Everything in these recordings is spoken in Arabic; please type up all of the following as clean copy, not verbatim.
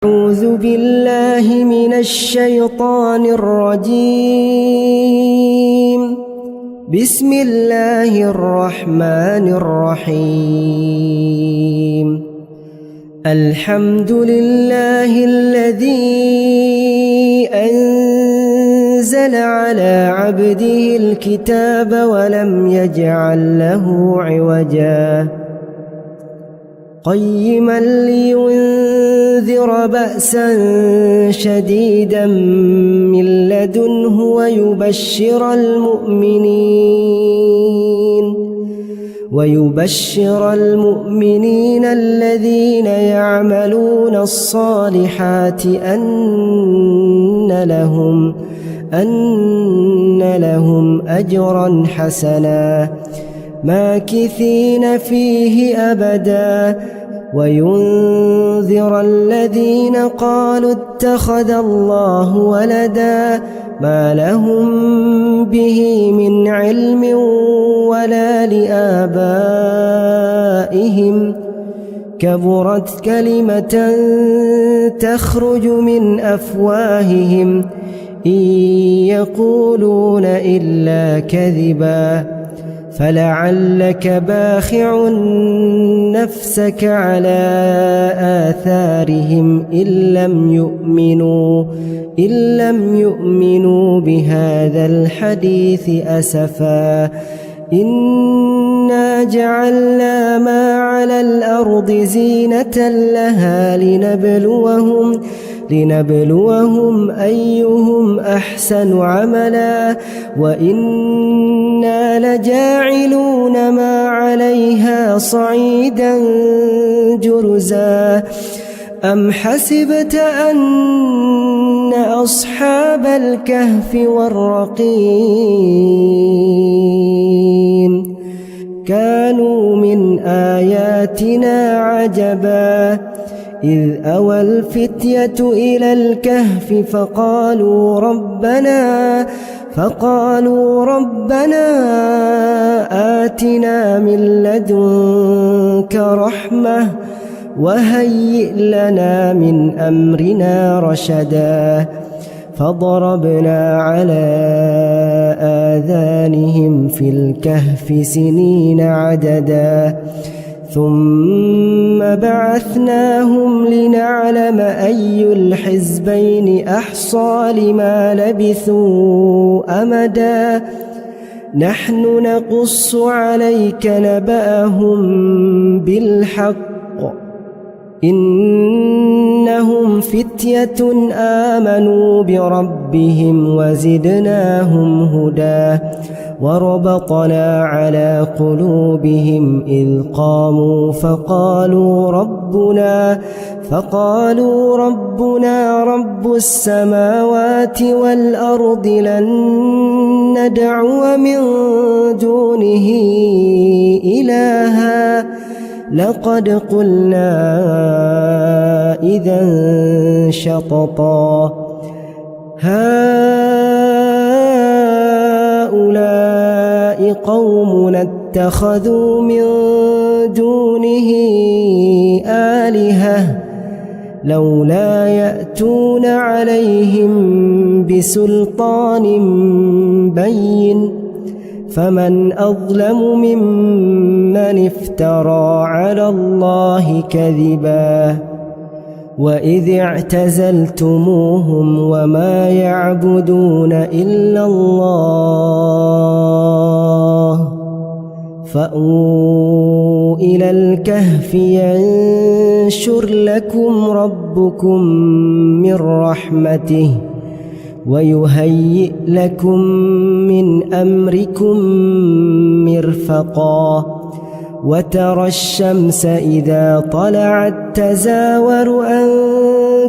أعوذ بالله من الشيطان الرجيم. بسم الله الرحمن الرحيم. الحمد لله الذي أنزل على عبده الكتاب ولم يجعل له عوجا قيما لينذر بأسا شديدا من لدنه ويبشر المؤمنين الذين يعملون الصالحات أن لهم أجرا حسنا ماكثين فيه أبدا وينذر الذين قالوا اتخذ الله ولدا ما لهم به من علم ولا لآبائهم كبرت كلمة تخرج من أفواههم إن يقولون إلا كذبا فلعلك باخع نفسك على آثارهم إن لم يؤمنوا بهذا الحديث أسفا إنا جعلنا ما على الأرض زينة لها لنبلوهم أيهم أحسن عملا وإنا لجاعلون ما عليها صعيدا جرزا أم حسبت أن أصحاب الكهف والرقيم كانوا من آياتنا عجبا إذ أوى الفتية إلى الكهف فقالوا ربنا آتنا من لدنك رحمة وهيئ لنا من أمرنا رشدا فضربنا على آذانهم في الكهف سنين عددا ثم بعثناهم لنعلم أي الحزبين أحصى لما لبثوا أمدا نحن نقص عليك نبأهم بالحق إنهم فتية آمنوا بربهم وزدناهم هدى وربطنا على قلوبهم إذ قاموا فقالوا ربنا رب السماوات والأرض لن ندعو من دونه إلها لقد قلنا إذا شططا هؤلاء قومنا اتخذوا من دونه آلهة لولا يأتون عليهم بسلطان بين فمن أظلم ممن افترى على الله كذبا وإذ اعتزلتموهم وما يعبدون إلا الله فأووا إلى الكهف ينشر لكم ربكم من رحمته ويهيئ لكم من أمركم مرفقا وترى الشمس إذا طلعت تزاور عن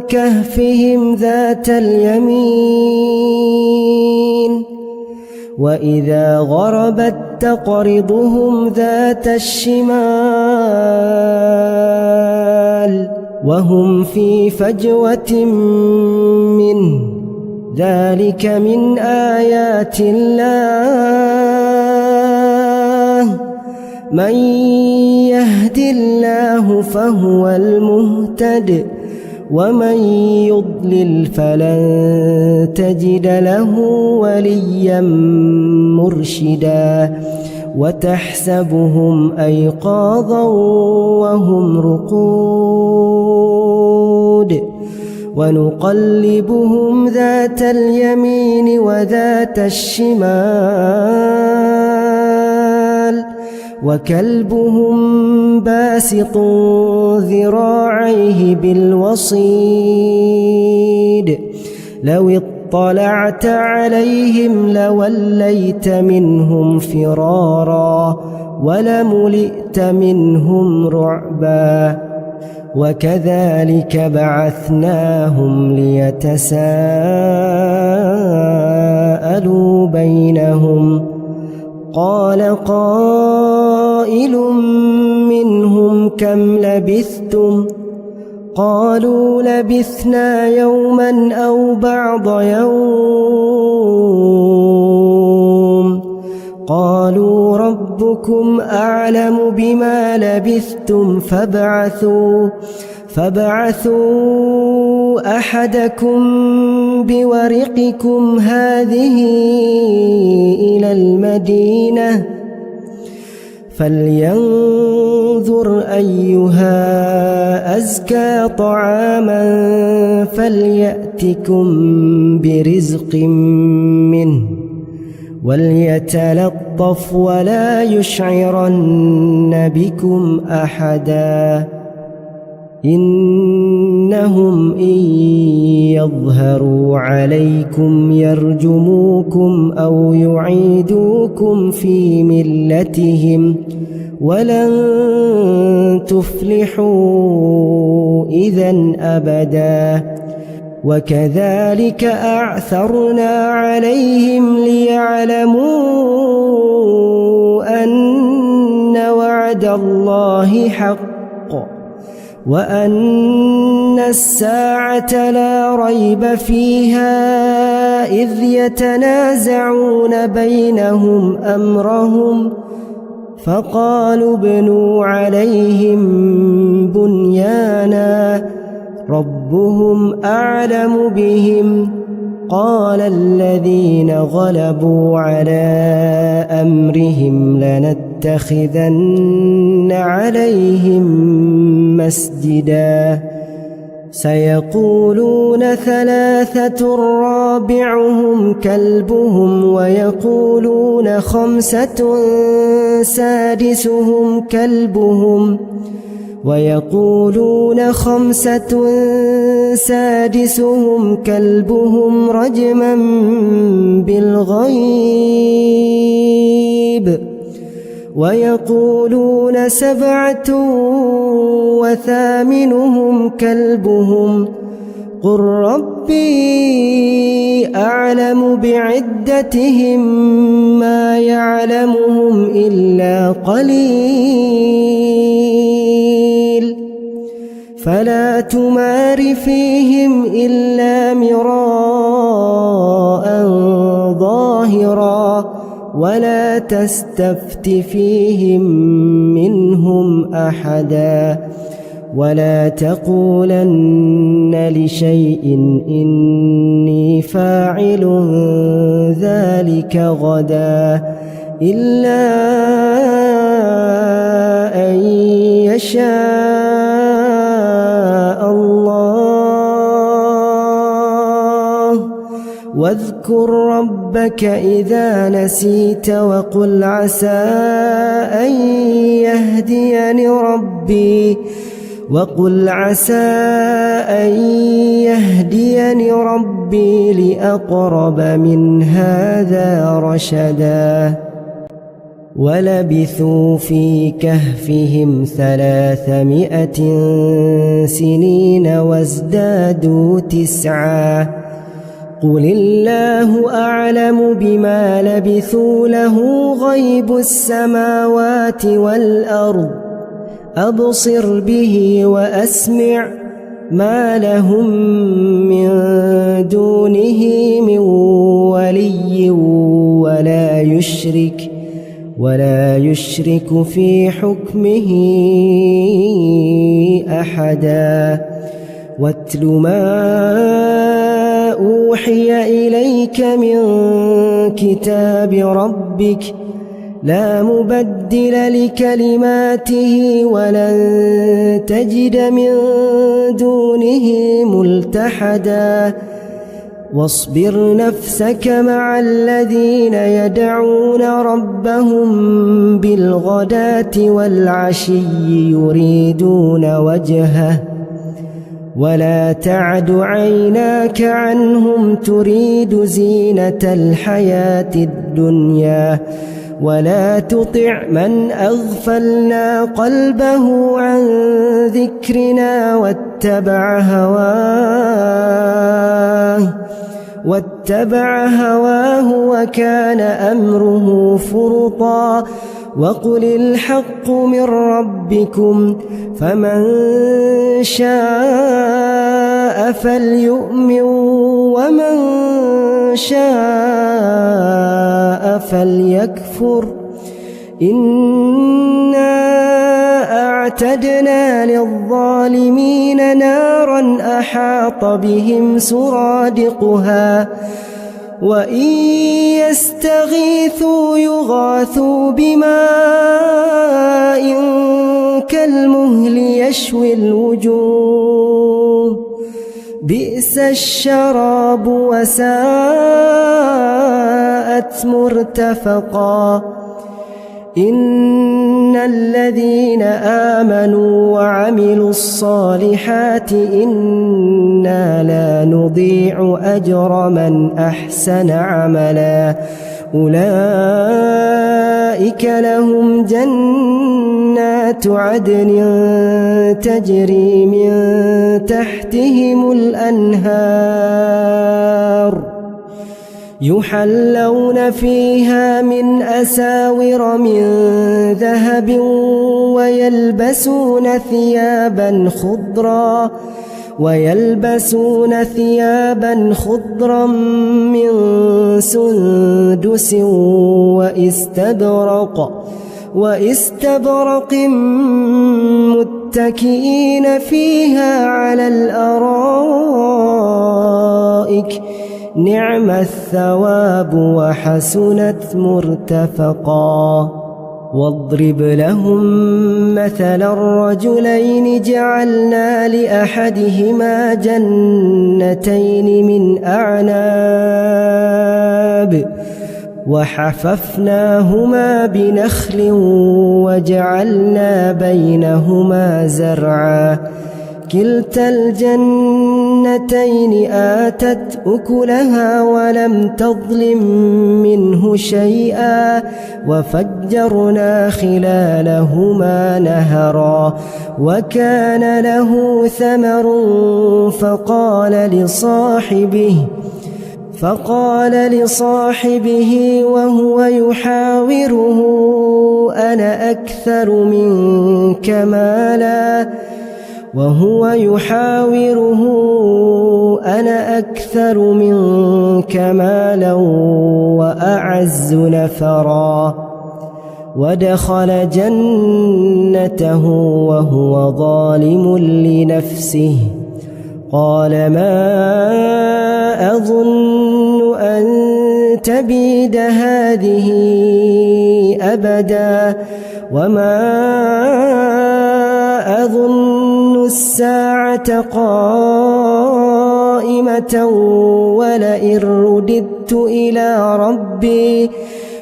كهفهم ذات اليمين وإذا غربت تقرضهم ذات الشمال وهم في فجوة منه ذلك من آيات الله من يهد الله فهو المهتد ومن يضلل فلن تجد له وليا مرشدا وتحسبهم أيقاظا وهم رقود ونقلبهم ذات اليمين وذات الشمال وكلبهم باسط ذراعيه بالوصيد لو اطلعت عليهم لوليت منهم فرارا ولملئت منهم رعبا وكذلك بعثناهم ليتساءلوا بينهم قال قائل منهم كم لبثتم قالوا لبثنا يوما أو بعض يوم قالوا ربكم أعلم بما لبثتم فابعثوا أحدكم بورقكم هذه إلى المدينة فلينظر أيها أزكى طعاما فليأتكم برزق منه وليتلطف ولا يشعرن بكم أحدا إنهم إن يظهروا عليكم يرجموكم أو يعيدوكم في ملتهم ولن تفلحوا إذن أبدا وكذلك أعثرنا عليهم ليعلموا أن وعد الله حق وأن الساعة لا ريب فيها إذ يتنازعون بينهم أمرهم فقالوا ابنوا عليهم بنيانا ربهم أعلم بهم قال الذين غلبوا على أمرهم لنتخذن عليهم مسجدا سيقولون ثلاثة رابعهم كلبهم ويقولون خمسة سادسهم كلبهم رجما بالغيب ويقولون 7 وثامنهم كلبهم قل ربي أعلم بعدتهم ما يعلمهم إلا قليل فلا تمار فيهم إلا مراء ظاهرا ولا تستفت فيهم منهم أحدا ولا تقولن لشيء إني فاعل ذلك غدا إلا أن يشاء الله واذكر ربك إذا نسيت وقل عسى أن يهديني ربي لأقرب من هذا رشدا ولبثوا في كهفهم 300 سنين وازدادوا 9 قل الله أعلم بما لبثوا له غيب السماوات والأرض أبصر به وأسمع ما لهم من دونه من ولي ولا يشرك في حكمه أحدا واتل ما أوحي إليك من كتاب ربك لا مبدل لكلماته ولن تجد من دونه ملتحدا واصبر نفسك مع الذين يدعون ربهم بالغداة والعشي يريدون وجهه ولا تعد عيناك عنهم تريد زينة الحياة الدنيا ولا تطع من أغفلنا قلبه عن ذكرنا واتبع هواه وكان أمره فرطا وقل الحق من ربكم فمن شاء فليؤمن ومن شاء فليكفر إنا أعتدنا للظالمين نارا أحاط بهم سرادقها وإن يستغيثوا يغاثوا بماء كالمهل يشوي الوجوه بئس الشراب وساءت مرتفقا إن الذين آمنوا وعملوا الصالحات إنا لا نضيع أجر من أحسن عملا أولئك لهم جنات عدن تجري من تحتهم الأنهار يحلون فيها من أساور من ذهب ويلبسون ثيابا خضرا من سندس واستبرق متكئين فيها على الأرائك نعم الثواب وحسنت مرتفقا واضرب لهم مثل الرجلين جعلنا لأحدهما جنتين من أعناب وحففناهما بنخل وجعلنا بينهما زرعا كلتا الجنتين آتت أكلها ولم تظلم منه شيئا وفجرنا خلالهما نهرا وكان له ثمر فقال لصاحبه وهو يحاوره أنا أكثر منك مالا وأعز نفرا ودخل جنته وهو ظالم لنفسه قال ما أظن أن تبيد هذه أبدا وما أظن الساعة قائمة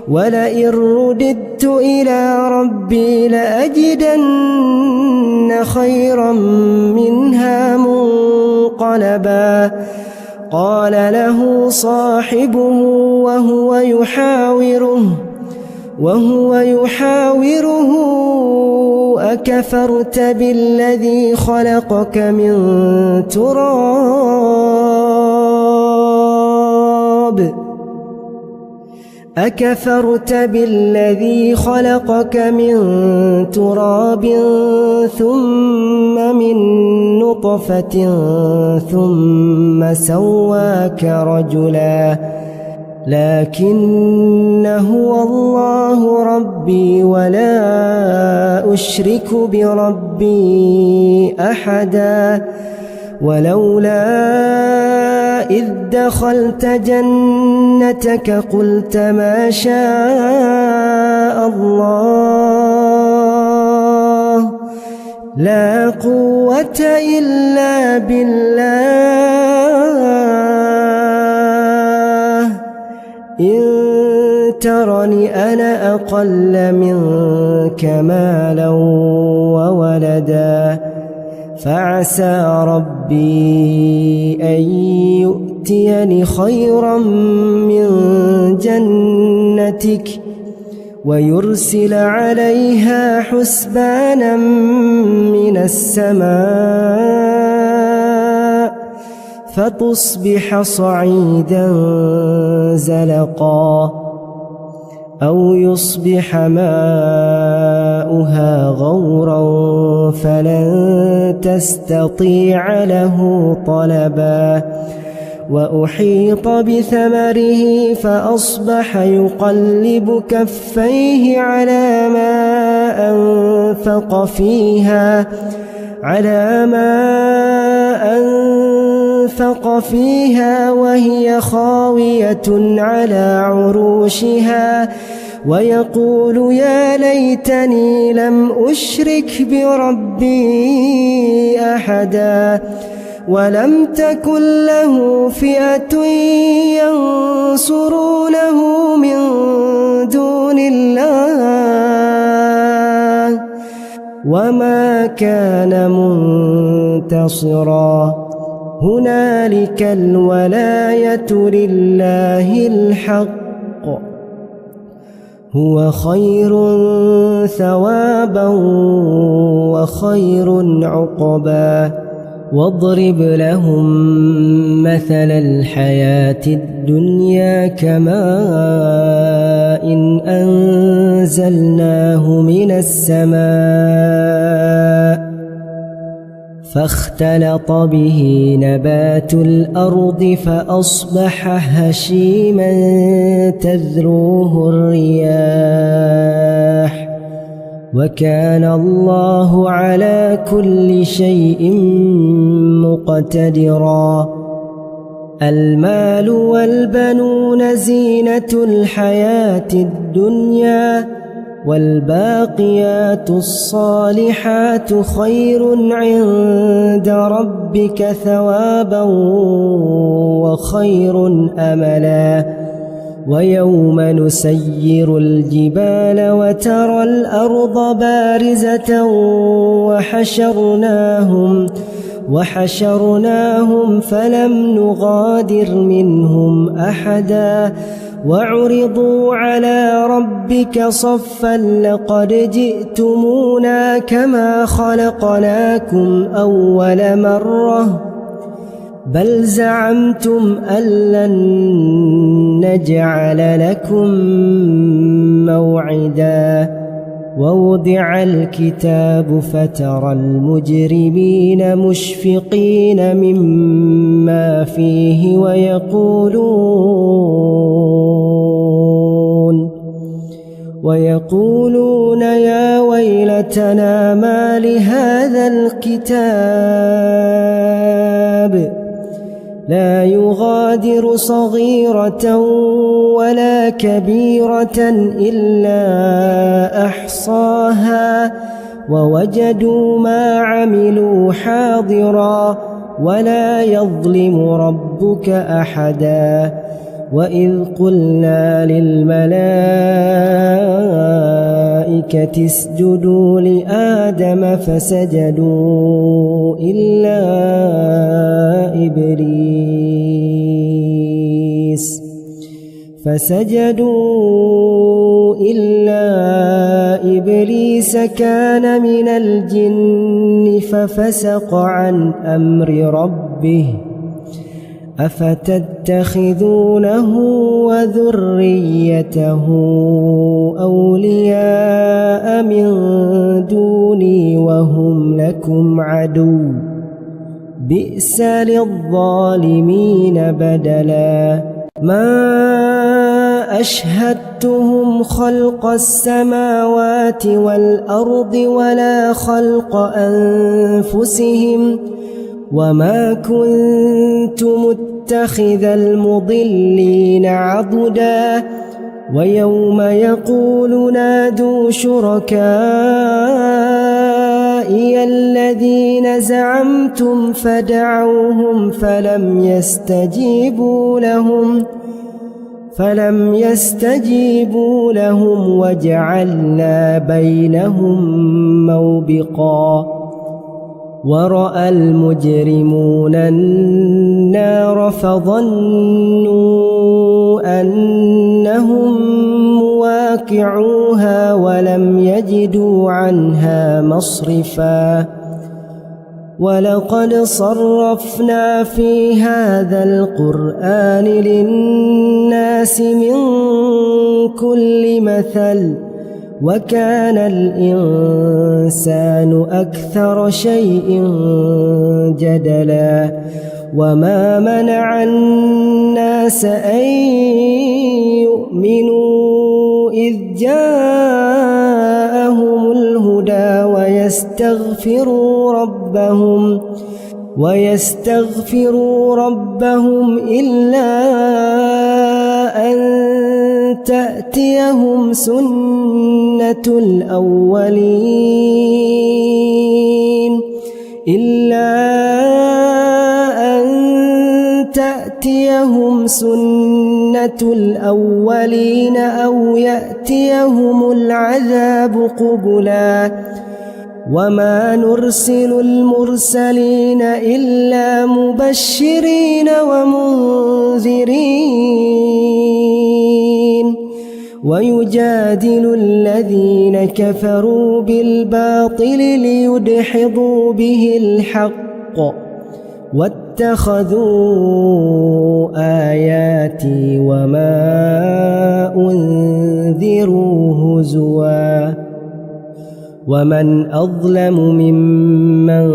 ولئن رددت إلى ربي لأجدن خيرا منها منقلبا قال له صاحبه وهو يحاوره أكفرت بالذي خلقك من تراب ثم من نطفة ثم سواك رجلا لكن هو الله ربي ولا أشرك بربي أحدا ولولا إذ دخلت جنتك قلت ما شاء الله لا قوة إلا بالله إن ترني أنا أقل منك مالا وولدا فعسى ربي أن يؤتيني خيرا من جنتك ويرسل عليها حسبانا من السماء فتصبح صعيدا زلقا أو يصبح ماؤها غورا فلن تستطيع له طلبا وأحيط بثمره فأصبح يقلب كفيه على ما أنفق فيها وهي خاوية على عروشها ويقول يا ليتني لم أشرك بربي أحدا ولم تكن له فئة ينصرونه من دون الله وما كان منتصرا هنالك الولاية لله الحق هو خير ثوابا وخير عقبا واضرب لهم مثل الحياة الدنيا كماء أنزلناه من السماء فاختلط به نبات الأرض فأصبح هشيما تذروه الرياح وكان الله على كل شيء مقتدرا المال والبنون زينة الحياة الدنيا والباقيات الصالحات خير عند ربك ثوابا وخير أملا ويوم نسير الجبال وترى الأرض بارزة وحشرناهم فلم نغادر منهم أحدا وعرضوا على ربك صفا لقد جئتمونا كما خلقناكم أول مرة بل زعمتم أن لن نجعل لكم موعدا ووضع الكتاب فترى المجرمين مشفقين مما فيه ويقولون يا ويلتنا ما لهذا الكتاب لا يغادر صغيرة ولا كبيرة إلا أحصاها ووجدوا ما عملوا حاضرا ولا يظلم ربك أحدا وإذ قلنا للملائكة اسجدوا لآدم فسجدوا إلا إبليس كان من الجن ففسق عن أمر ربه أفتتخذونه وذريته أولياء من دوني وهم لكم عدو بئس للظالمين بدلا ما أشهدتهم خلق السماوات والأرض ولا خلق أنفسهم وما كنت متخذ المضلين عضدا ويوم يقول نادوا شركائي الذين زعمتم فدعوهم فلم يستجيبوا لهم وجعلنا بينهم موبقا ورأى المجرمون النار فظنوا أنهم مواقعوها ولم يجدوا عنها مصرفا ولقد صرفنا في هذا القرآن للناس من كل مثل وكان الإنسان أكثر شيء جدلا وما منع الناس أن يؤمنوا إذ جاءهم الهدى ويستغفروا ربهم إلا أن تأتيهم سنة الأولين أو يأتيهم العذاب قبلا وما نرسل المرسلين إلا مبشرين ومنذرين ويجادل الذين كفروا بالباطل ليدحضوا به الحق واتخذوا آياتي وما أنذروا هزوا ومن أظلم ممن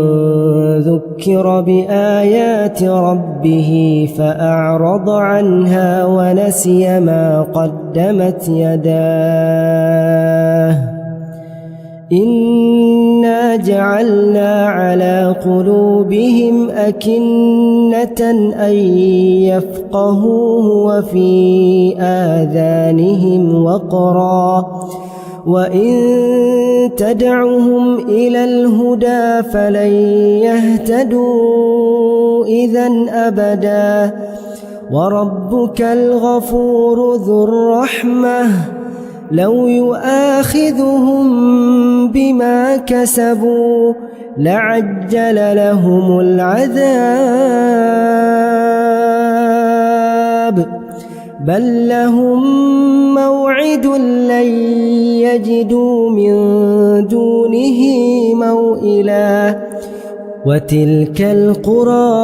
ذكر بآيات ربه فأعرض عنها ونسي ما قدمت يداه إنا جعلنا على قلوبهم أكنة أن يفقهوه وفي آذانهم وقرا وإن تدعهم إلى الهدى فلن يهتدوا إذن أبدا وربك الغفور ذو الرحمة لو يؤاخذهم بما كسبوا لعجل لهم العذاب بل لهم موعد لن يجدوا من دونه موئلا وتلك القرى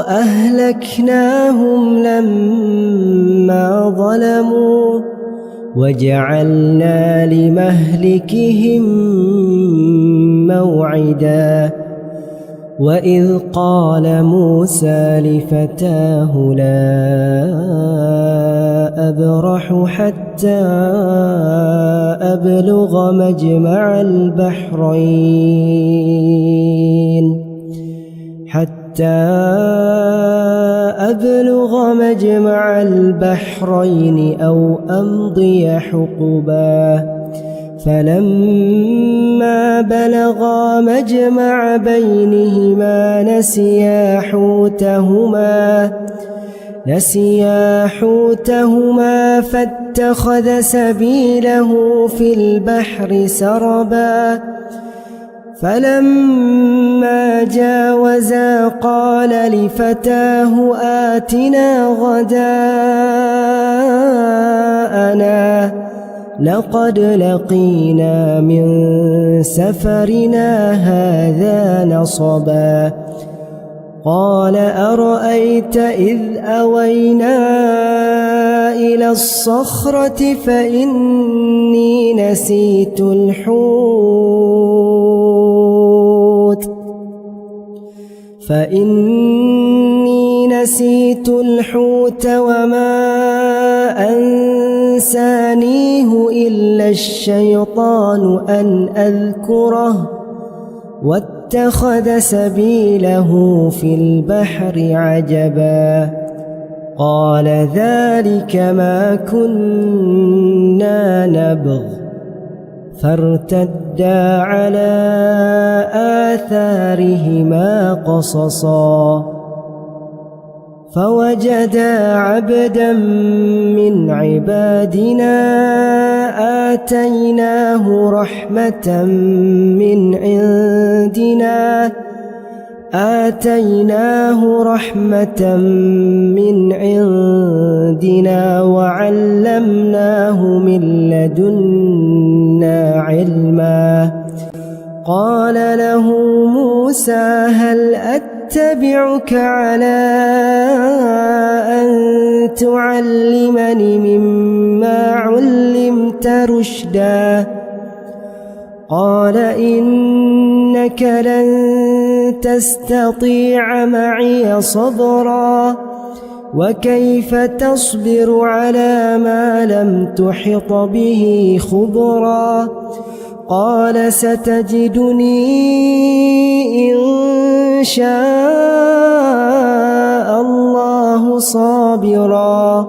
أهلكناهم لما ظلموا وجعلنا لمهلكهم موعدا وإذ قال موسى لفتاه لا أبرح حتى أبلغ مجمع البحرين أو أمضي حقبا فلما بلغا مجمع بينهما نسيا حوتهما فاتخذ سبيله في البحر سربا فلما جاوزا قال لفتاه آتنا غداءنا لقد لقينا من سفرنا هذا نصبا قال أرأيت إذ أوينا إلى الصخرة فإني نسيت الحوت وما أنسانيه إلا الشيطان أن أذكره واتخذ سبيله في البحر عجبا قال ذلك ما كنا نبغ فارتدا على آثارهما قصصا فوجدا عبدا من عبادنا آتيناه رحمة من عندنا وعلمناه من لدنا علما قال له موسى هل أتبعك على أن تعلمني مما علمت رشدا قال إنك لن تستطيع معي صبرا وكيف تصبر على ما لم تحط به خبرا قال ستجدني إن شاء الله صابرا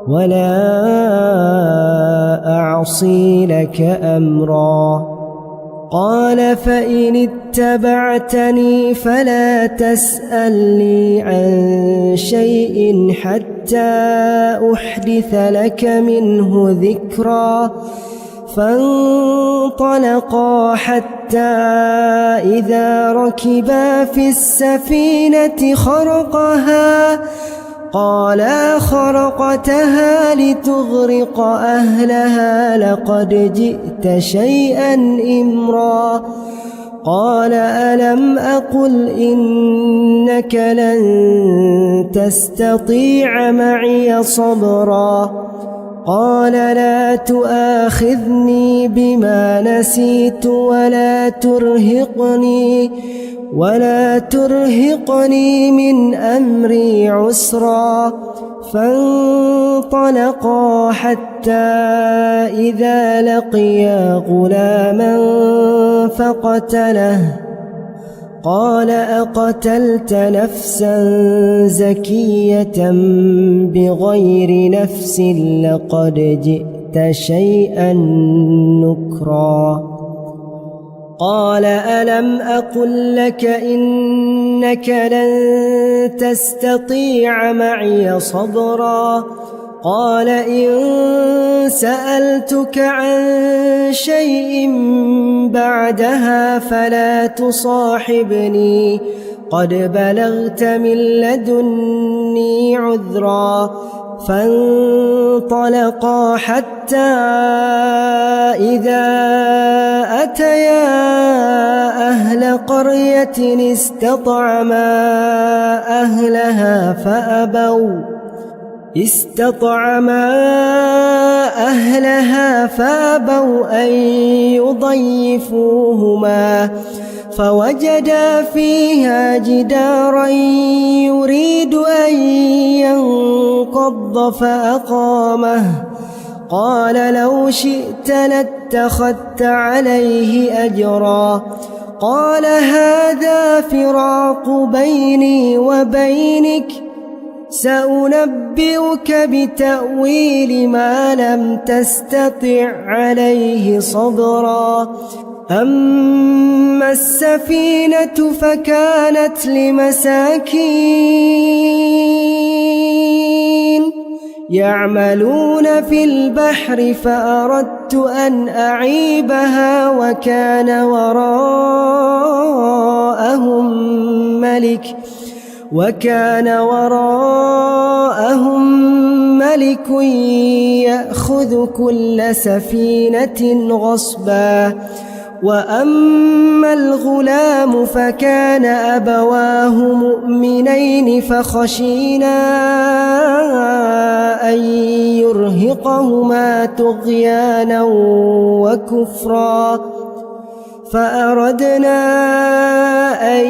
ولا أعصي لك أمرا قال فإن اتبعتني فلا تسألني عن شيء حتى أحدث لك منه ذكرا فانطلقا حتى إذا ركبا في السفينة خرقها قال خرقتها لتغرق أهلها لقد جئت شيئا إمرا قال ألم أقل إنك لن تستطيع معي صبرا قال لا تؤاخذني بما نسيت ولا ترهقني من أمري عسرا فانطلقا حتى إذا لقيا غلاما فقتله قال أقتلت نفسا زكية بغير نفس لقد جئت شيئا نكرا قال ألم أقل لك إنك لن تستطيع معي صبرا قال إن سألتك عن شيء بعدها فلا تصاحبني قد بلغت من لدني عذرا فانطلقا حتى إذا أتيا أهل قرية استطعما أهلها فأبوا أن يضيفوهما فوجدا فيها جدارا يريد أن ينقض فأقامه قال لو شئت لاتخذت عليه أجرا قال هذا فراق بيني وبينك سأنبئك بتأويل ما لم تستطع عليه صبرا أما السفينة فكانت لمساكين يعملون في البحر فأردت أن أعيبها وكان وراءهم ملك يأخذ كل سفينة غصبا وأما الغلام فكان أبواه مؤمنين فخشينا أن يرهقهما طغيانا وكفرا فأردنا أن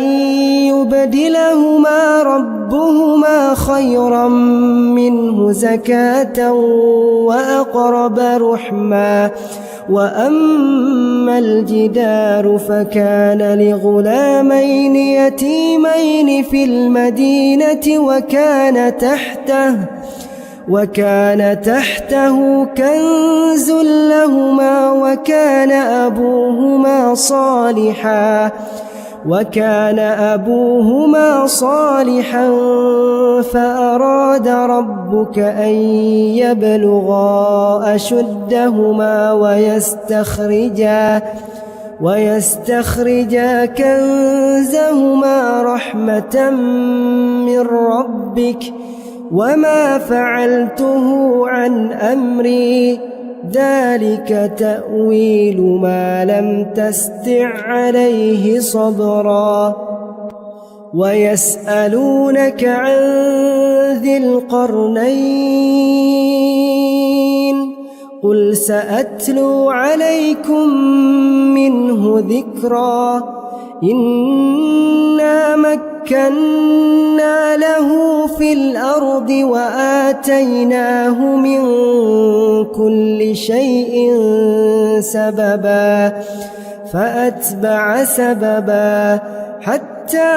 يبدلهما ربهما خيرا منه زكاة وأقرب رحما وأما الجدار فكان لغلامين يتيمين في المدينة وكان تحته كنز لهما وكان أبوهما صالحا فأراد ربك أن يبلغا أشدهما ويستخرجا كنزهما رحمة من ربك وما فعلته عن أمري ذلك تأويل ما لم تستع عليه صبرا ويسألونك عن ذي القرنين قل سأتلو عليكم منه ذكرا إنا مكنا له في الأرض وآتيناه من كل شيء سببا فأتبع سببا حتى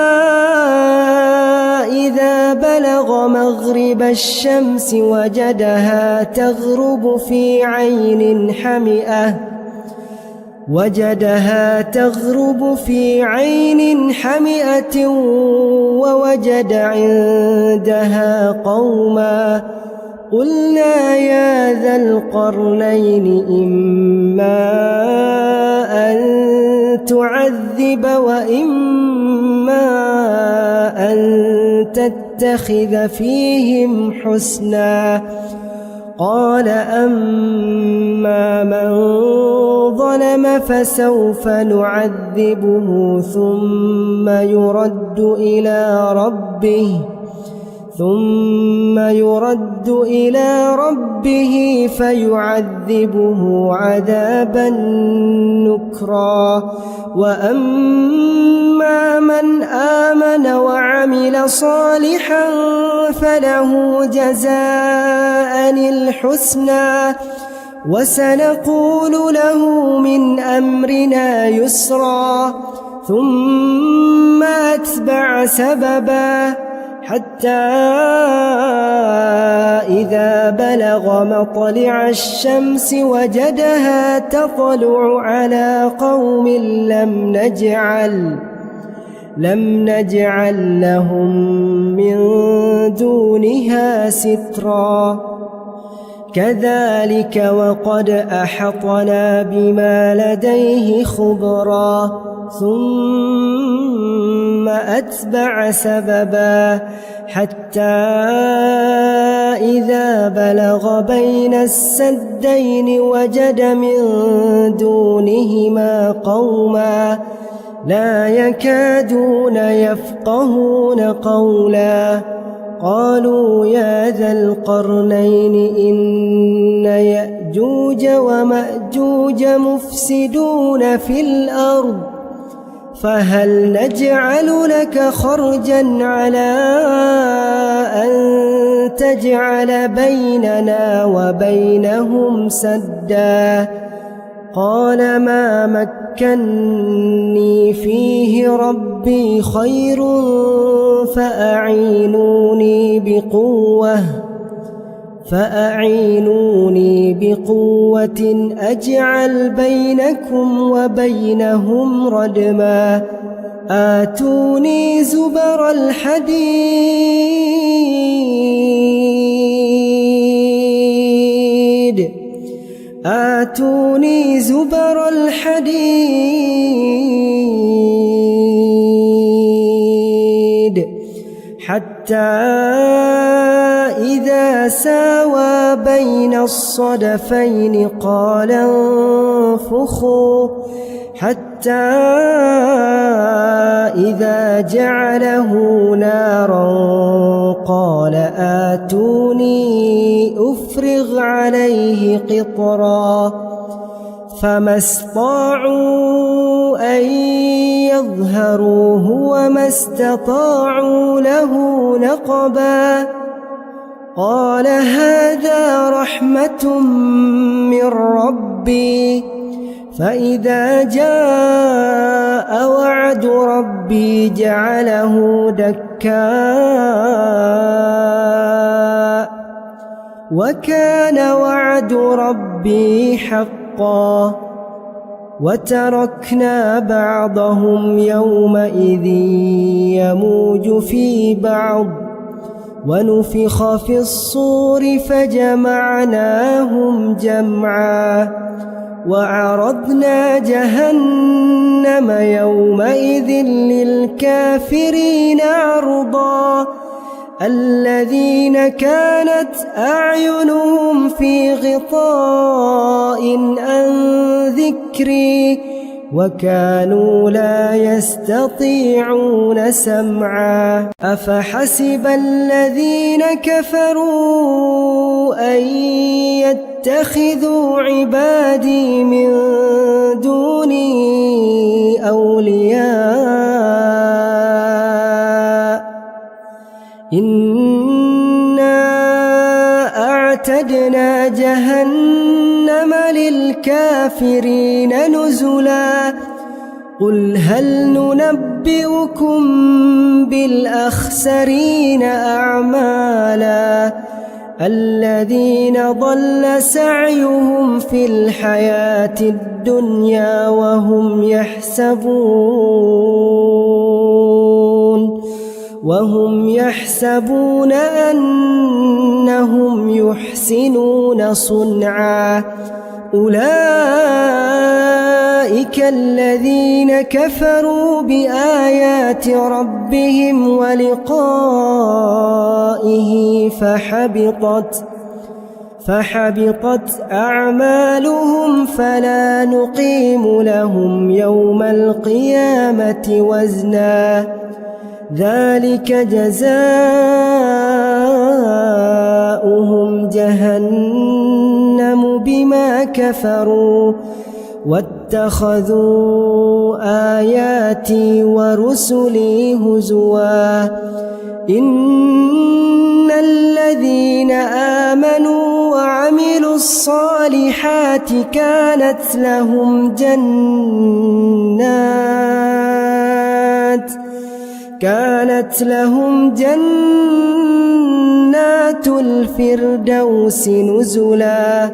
إذا بلغ مغرب الشمس وجدها تغرب في عين حمئة ووجد عندها قوما قلنا يا ذا القرنين إما أن تعذب وإما أن تتخذ فيهم حسنا قال أما من ظلم فسوف نعذبه ثم يرد إلى ربه فيعذبه عذابا نكرا وأما من آمن وعمل صالحا فله جزاء الحسنى وسنقول له من أمرنا يسرا ثم أتبع سببا حتى إذا بلغ مطلع الشمس وجدها تطلع على قوم لم نجعل لهم من دونها سترا كذلك وقد أحطنا بما لديه خبرا ثم أتبع سببا حتى إذا بلغ بين السدين وجد من دونهما قوما لا يكادون يفقهون قولا قالوا يا ذا القرنين إن يأجوج ومأجوج مفسدون في الأرض فهل نجعل لك خرجا على أن تجعل بيننا وبينهم سدا قال ما مكني فيه ربي خير فأعينوني بقوة أجعل بينكم وبينهم ردما آتوني زبر الحديد حتى إذا ساوى بين الصدفين قال انفخوا حتى إذا جعله نارا قال آتوني أفرغ عليه قطرا فما استطاعوا أن يظهروه وما استطاعوا له نقبا قال هذا رحمة من ربي فإذا جاء وعد ربي جعله دكاء وكان وعد ربي حقا وتركنا بعضهم يومئذ يموج في بعض ونفخ في الصور فجمعناهم جمعا وعرضنا جهنم يومئذ للكافرين عرضا الذين كانت أعينهم في غطاء عن ذكري وكانوا لا يستطيعون سمعا أفحسب الذين كفروا أن يتخذوا عبادي من دوني أولياء إنا أعتدنا جهنم للكافرين نزلا قل هل ننبئكم بالأخسرين أعمالا الذين ضل سعيهم في الحياة الدنيا وهم يحسبون أنهم يحسنون صنعا أولئك الذين كفروا بآيات ربهم ولقائه فحبطت أعمالهم فلا نقيم لهم يوم القيامة وزنا ذلك جزاؤهم جهنم بما كفروا واتخذوا آياتي ورسلي هزوا إن الذين آمنوا وعملوا الصالحات كانت لهم جنات الفردوس نزلا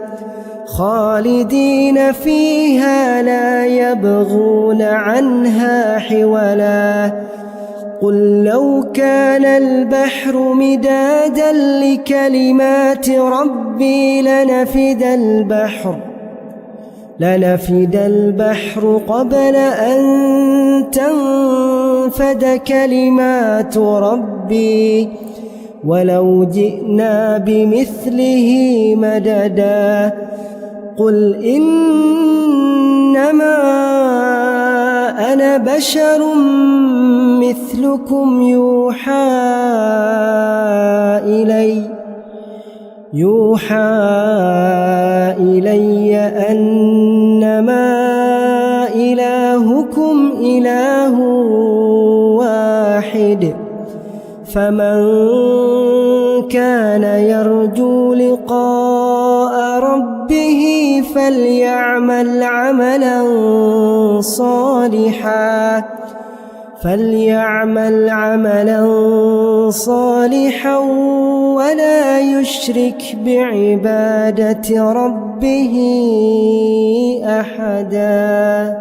خالدين فيها لا يبغون عنها حولا قل لو كان البحر مدادا لكلمات ربي لنفد البحر قبل أن تنفد كلمات ربي ولو جئنا بمثله مددا قل إنما أنا بشر مثلكم يوحى إلي أنما إلهكم إله واحد فمن كان يرجو لقاء ربه فليعمل عملا صالحا ولا يشرك بعبادة ربه أحدا.